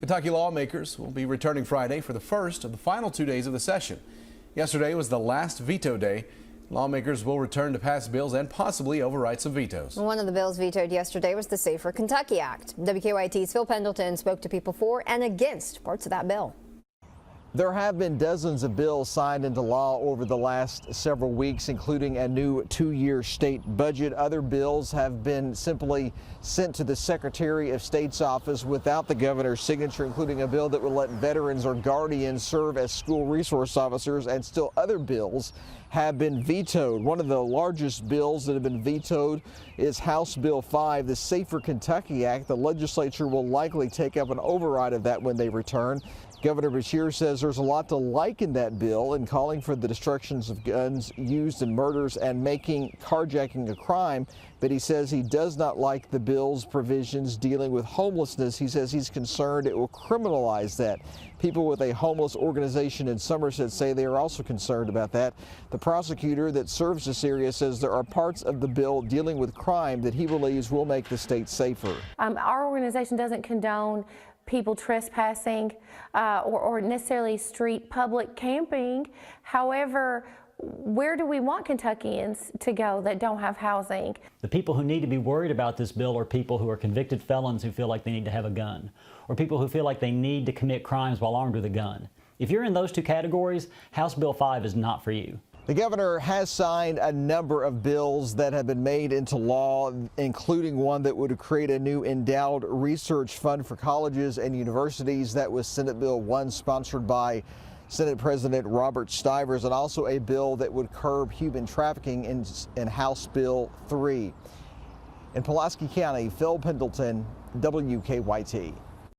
Kentucky lawmakers will be returning Friday for the first of the final 2 days of the session. Yesterday was the last veto day. Lawmakers will return to pass bills and possibly override some vetoes. One of the bills vetoed yesterday was the Safer Kentucky Act. WKYT's Phil Pendleton spoke to people for and against parts of that bill. There have been dozens of bills signed into law over the last several weeks, including a new 2-year state budget. Other bills have been simply sent to the Secretary of State's office without the governor's signature, including a bill that would let veterans or guardians serve as school resource officers, and still other bills have been vetoed. One of the largest bills that have been vetoed is House Bill 5, the Safer Kentucky Act. The legislature will likely take up an override of that when they return. Governor Beshear says there's a lot to like in that bill, and calling for the destructions of guns used in murders and making carjacking a crime. But he says he does not like the bill's provisions dealing with homelessness. He says he's concerned it will criminalize that. People with a homeless organization in Somerset say they are also concerned about that. The prosecutor that serves this area says there are parts of the bill dealing with crime that he believes will make the state safer. Our organization doesn't condone people trespassing or necessarily street public camping. However, where do we want Kentuckians to go that don't have housing? The people who need to be worried about this bill are people who are convicted felons who feel like they need to have a gun, or people who feel like they need to commit crimes while armed with a gun. If you're in those two categories, House Bill 5 is not for you. The governor has signed a number of bills that have been made into law, including one that would create a new endowed research fund for colleges and universities. That was Senate Bill 1, sponsored by Senate President Robert Stivers, and also a bill that would curb human trafficking in House Bill 3. In Pulaski County, Phil Pendleton, WKYT.